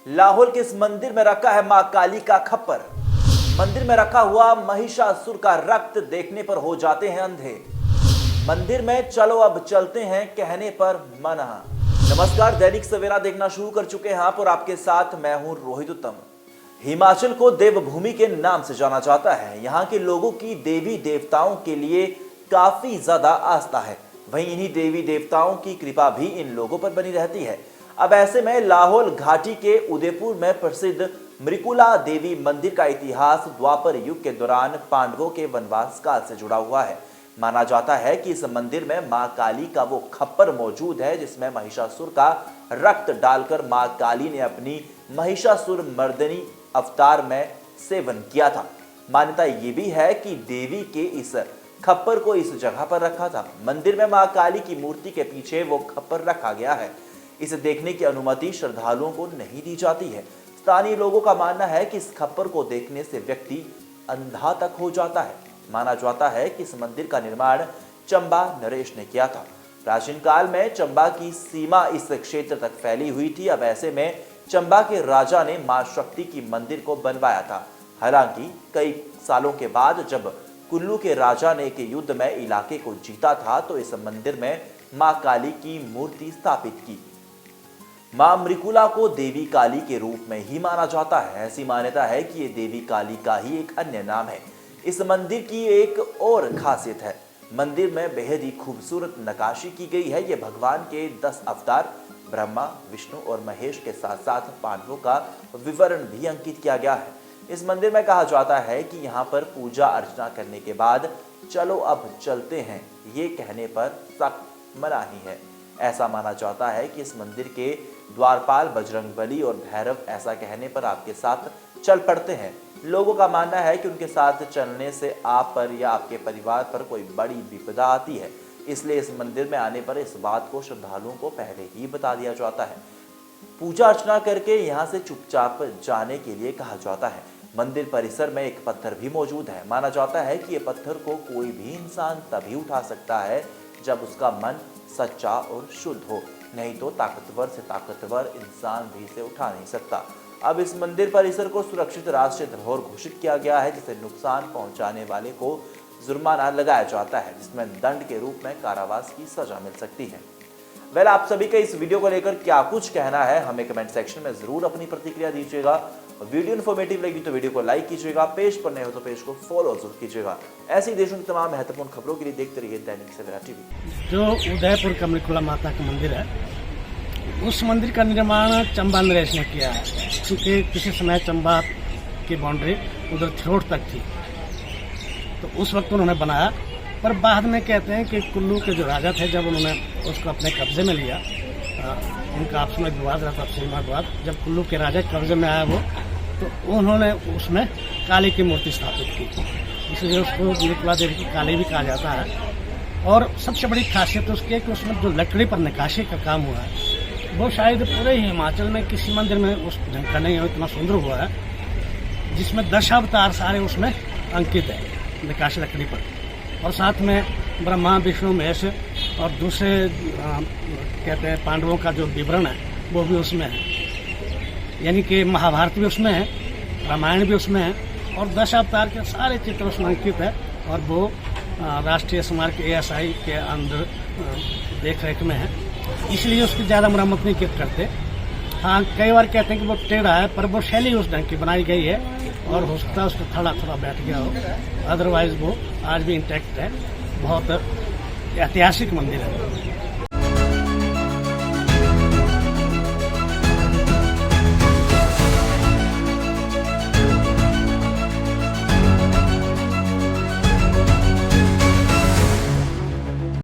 लाहौल के इस मंदिर में रखा है मां काली का खप्पर। मंदिर में रखा हुआ महिषासुर का रक्त देखने पर हो जाते हैं अंधे। मंदिर में चलो अब चलते हैं कहने पर मना। नमस्कार, दैनिक सवेरा देखना शुरू कर चुके हैं आप और आपके साथ मैं हूं रोहित उत्तम। हिमाचल को देवभूमि के नाम से जाना जाता है। यहाँ के लोगों की देवी देवताओं के लिए काफी ज्यादा आस्था है। वहीं इन्हीं देवी देवताओं की कृपा भी इन लोगों पर बनी रहती है। अब ऐसे में लाहौल घाटी के उदयपुर में प्रसिद्ध मृकुला देवी मंदिर का इतिहास द्वापर युग के दौरान पांडवों के वनवास काल से जुड़ा हुआ है। माना जाता है कि इस मंदिर में मां काली का वो खप्पर मौजूद है जिसमें महिषासुर का रक्त डालकर मां काली ने अपनी महिषासुर मर्दनी अवतार में सेवन किया था। मान्यता ये भी है कि देवी के इस खप्पर को इस जगह पर रखा था। मंदिर में मां काली की मूर्ति के पीछे वो खप्पर रखा गया है। इसे देखने की अनुमति श्रद्धालुओं को नहीं दी जाती है। स्थानीय लोगों का मानना है कि इस खप्पर को देखने से व्यक्ति अंधा तक हो जाता है। माना जाता है कि इस मंदिर का निर्माण चंबा नरेश ने किया था। प्राचीन काल में चंबा की सीमा इस क्षेत्र तक फैली हुई थी। अब ऐसे में चंबा के राजा ने मां शक्ति की मंदिर को बनवाया था। हालांकि कई सालों के बाद जब कुल्लू के राजा ने के युद्ध में इलाके को जीता था तो इस मंदिर में मां काली की मूर्ति स्थापित की। मां मृकुला को देवी काली के रूप में ही माना जाता है। ऐसी मान्यता है कि ये देवी काली का ही एक अन्य नाम है। इस मंदिर की एक और खासियत है, मंदिर में बेहद ही खूबसूरत नक्काशी की गई है। ये भगवान के 10 अवतार ब्रह्मा, विष्णु और महेश के साथ साथ पांडवों का विवरण भी अंकित किया गया है। इस मंदिर में कहा जाता है कि यहाँ पर पूजा अर्चना करने के बाद चलो अब चलते हैं ये कहने पर सख्त मनाही है। ऐसा माना जाता है कि इस मंदिर के द्वारपाल बजरंगबली और भैरव ऐसा कहने पर आपके साथ चल पड़ते हैं। लोगों का मानना है कि उनके साथ चलने से आप पर या आपके परिवार पर कोई बड़ी विपदा आती है। इसलिए इस मंदिर में आने पर इस बात को श्रद्धालुओं को पहले ही बता दिया जाता है। पूजा अर्चना करके यहाँ से चुपचाप जाने के लिए कहा जाता है। मंदिर परिसर में एक पत्थर भी मौजूद है। माना जाता है कि ये पत्थर को कोई भी इंसान तभी उठा सकता है जब उसका मन सच्चा और शुद्ध हो, नहीं तो ताकतवर से ताकतवर इंसान भी इसे उठा नहीं सकता। अब इस मंदिर परिसर को सुरक्षित राष्ट्रीय धरोहर घोषित किया गया है, जिसे नुकसान पहुंचाने वाले को जुर्माना लगाया जाता है, जिसमें दंड के रूप में कारावास की सजा मिल सकती है। आप सभी का इस वीडियो को लेकर क्या कुछ कहना है हमें कमेंट सेक्शन में जरूर अपनी प्रतिक्रिया दीजिएगा। वीडियो इन्फॉर्मेटिव लगी तो वीडियो को लाइक कीजिएगा, पेज पर नए हो तो पेज को फॉलो जरूर कीजिएगा। ऐसी देशों की तमाम महत्वपूर्ण खबरों के लिए देखते रहिए दैनिक सवेरा टीवी। जो उदयपुर का मृकुला माता का मंदिर है, उस मंदिर का निर्माण चंबा नरेश ने किया है। क्योंकि किसी समय चंबा की बाउंड्री उधर थिरोट तक थी, तो उस वक्त उन्होंने बनाया। पर बाद में कहते हैं कि कुल्लू के जो राजा थे, जब उन्होंने उसको अपने कब्जे में लिया, उनका आपस में विवाद रहता था, सीमा विवाद। जब कुल्लू के राजा कब्जे में आया वो, तो उन्होंने उसमें काली की मूर्ति स्थापित की, इसलिए उसको मृकुला देवी की काली भी कहा जाता है। और सबसे बड़ी खासियत उसकी है कि उसमें जो लकड़ी पर नक्काशी का काम हुआ है वो शायद पूरे हिमाचल में किसी मंदिर में उस ढंग का नहीं है, इतना सुंदर हुआ है, जिसमें 10 अवतार सारे उसमें अंकित है नक्काशी लकड़ी पर। और साथ में ब्रह्मा, विष्णु, महेश और दूसरे कहते हैं पांडवों का जो विवरण है वो भी उसमें है। यानी कि महाभारत भी उसमें है, रामायण भी उसमें है और 10 अवतार के सारे चित्र उसमें अंकित है। और वो राष्ट्रीय स्मारक ASI के अंदर देख रेख में है, इसलिए उसकी ज़्यादा मरम्मत नहीं करते। हाँ, कई बार कहते हैं कि वो टेढ़ा है, पर वो शैली उस ढंग की बनाई गई है और हो सकता है उसको थोड़ा बैठ गया हो, अदरवाइज वो आज भी इंटैक्ट है। बहुत ऐतिहासिक मंदिर है।